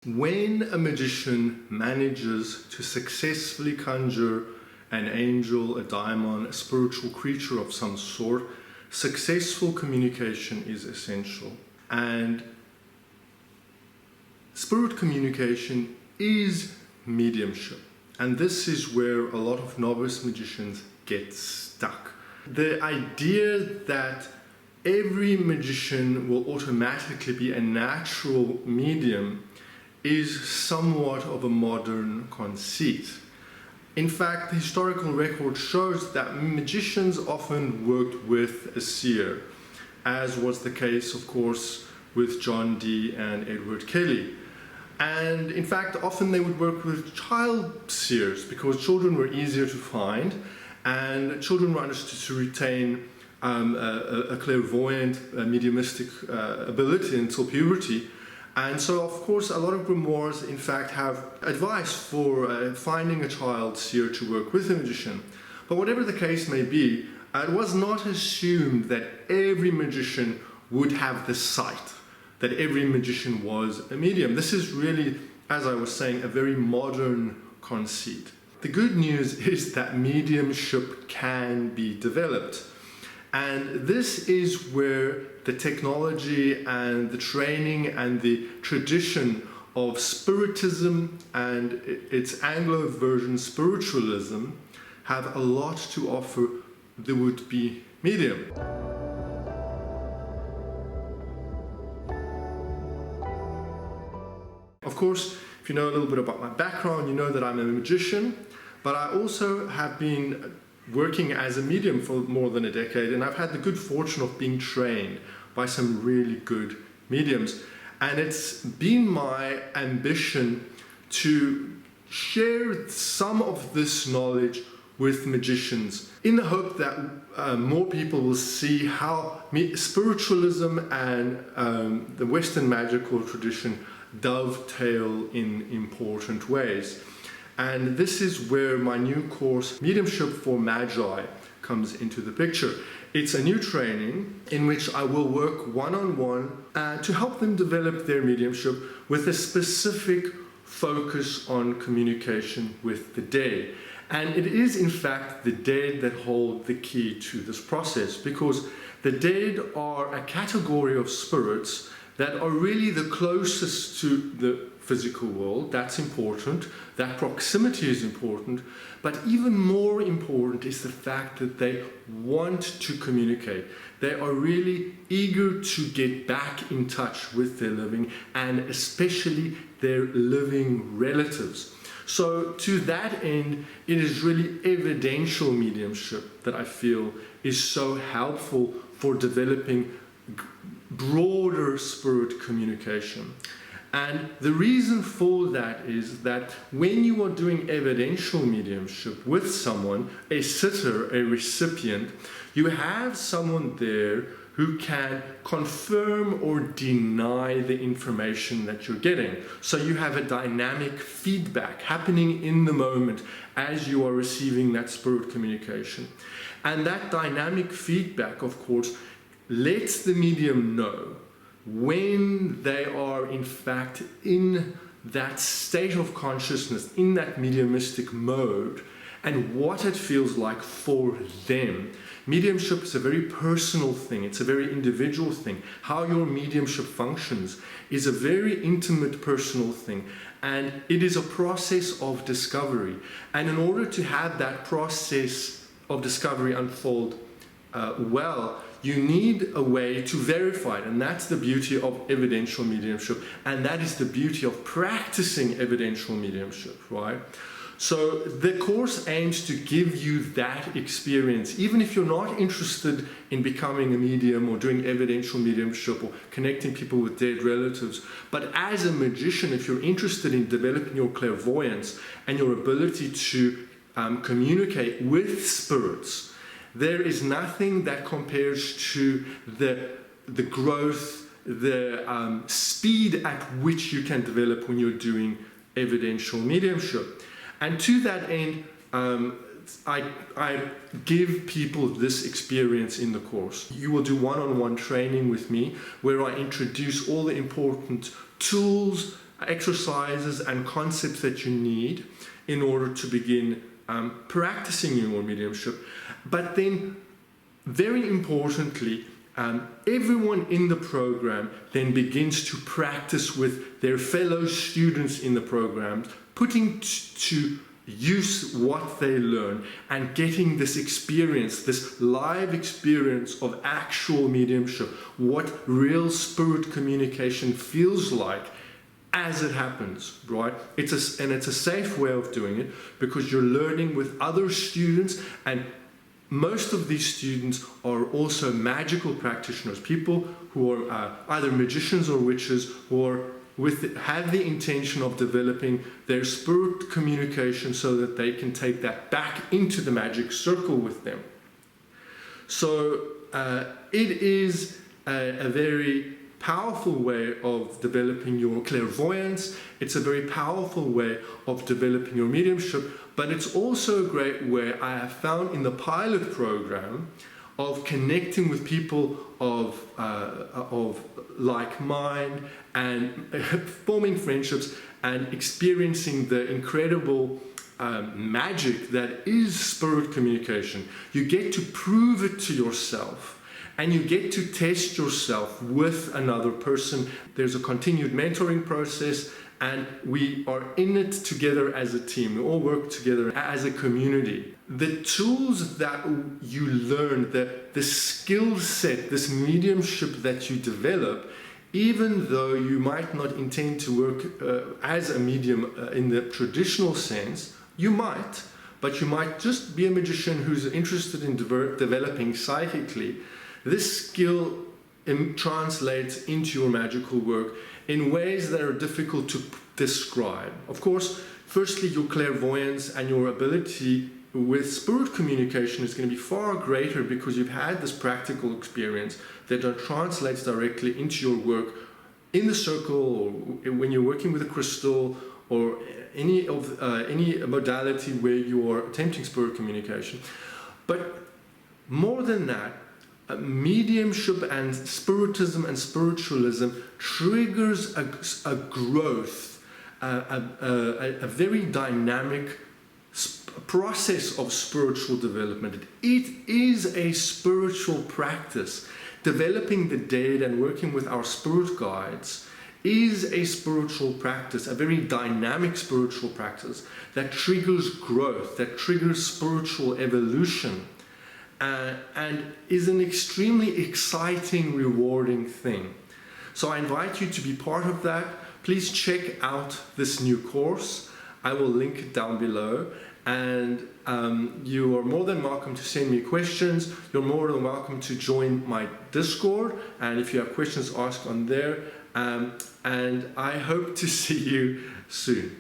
When a magician manages to successfully conjure an angel, a daimon, a spiritual creature of some sort, successful communication is essential. And spirit communication is mediumship. And this is where a lot of novice magicians get stuck. The idea that every magician will automatically be a natural medium is somewhat of a modern conceit. In fact, the historical record shows that magicians often worked with a seer, as was the case, of course, with John Dee and Edward Kelly. And in fact, often they would work with child seers because children were easier to find and children were understood to retain a clairvoyant, mediumistic ability until puberty. And so, of course, a lot of grimoires, in fact, have advice for finding a child seer to work with a magician. But whatever the case may be, it was not assumed that every magician would have the sight, that every magician was a medium. This is really, as I was saying, a very modern conceit. The good news is that mediumship can be developed. And this is where the technology and the training and the tradition of spiritism and its Anglo version spiritualism have a lot to offer the would-be medium. Of course, if you know a little bit about my background, you know that I'm a magician, but I also have been working as a medium for more than a decade, and I've had the good fortune of being trained by some really good mediums. And it's been my ambition to share some of this knowledge with magicians in the hope that more people will see how spiritualism and the Western magical tradition dovetail in important ways. And this is where my new course, Mediumship for Magi, comes into the picture. It's a new training in which I will work one-on-one to help them develop their mediumship with a specific focus on communication with the dead. And it is, in fact, the dead that hold the key to this process, because the dead are a category of spirits that are really the closest to the physical world. That's important. That proximity is important. But even more important is the fact that they want to communicate. They are really eager to get back in touch with their living, and especially their living relatives. So to that end, it is really evidential mediumship that I feel is so helpful for developing broader spirit communication. And the reason for that is that when you are doing evidential mediumship with someone, a sitter, a recipient, you have someone there who can confirm or deny the information that you're getting. So you have a dynamic feedback happening in the moment as you are receiving that spirit communication. And that dynamic feedback, of course, lets the medium know when they are in fact in that state of consciousness, in that mediumistic mode, and what it feels like for them. Mediumship is a very personal thing. It's a very individual thing. How your mediumship functions is a very intimate, personal thing. And it is a process of discovery. And in order to have that process of discovery unfold well, you need a way to verify it, and that's the beauty of evidential mediumship, and that is the beauty of practicing evidential mediumship, right? So the course aims to give you that experience, even if you're not interested in becoming a medium or doing evidential mediumship or connecting people with dead relatives. But as a magician, if you're interested in developing your clairvoyance and your ability to communicate with spirits, there is nothing that compares to the growth, the speed at which you can develop when you're doing evidential mediumship. And to that end, I give people this experience in the course. You will do one-on-one training with me where I introduce all the important tools, exercises and concepts that you need in order to begin practicing your mediumship. But then, very importantly, everyone in the program then begins to practice with their fellow students in the program, putting to use what they learn and getting this experience, this live experience of actual mediumship, what real spirit communication feels like as it happens, right? It's a safe way of doing it because you're learning with other students, and most of these students are also magical practitioners, people who are either magicians or witches, who are have the intention of developing their spirit communication so that they can take that back into the magic circle with them. So it is a very powerful way of developing your clairvoyance. It's a very powerful way of developing your mediumship, but it's also a great way, I have found in the pilot program, of connecting with people of like mind and forming friendships and experiencing the incredible magic that is spirit communication. You get to prove it to yourself, and you get to test yourself with another person. There's a continued mentoring process, and we are in it together as a team. We all work together as a community. The tools that you learn, the skill set, this mediumship that you develop, even though you might not intend to work as a medium in the traditional sense, you might, but you might just be a magician who's interested in developing psychically. This skill translates into your magical work in ways that are difficult to describe. Of course, firstly, your clairvoyance and your ability with spirit communication is going to be far greater because you've had this practical experience that translates directly into your work in the circle, or when you're working with a crystal, or any modality where you are attempting spirit communication. But more than that, mediumship and spiritism and spiritualism triggers a growth, a very dynamic process of spiritual development. It is a spiritual practice. Developing the dead and working with our spirit guides is a spiritual practice, a very dynamic spiritual practice that triggers growth, that triggers spiritual evolution. And is an extremely exciting, rewarding thing. So I invite you to be part of that. Please check out this new course. I will link it down below. And you are more than welcome to send me questions. You're more than welcome to join my Discord. And if you have questions, ask on there. And I hope to see you soon.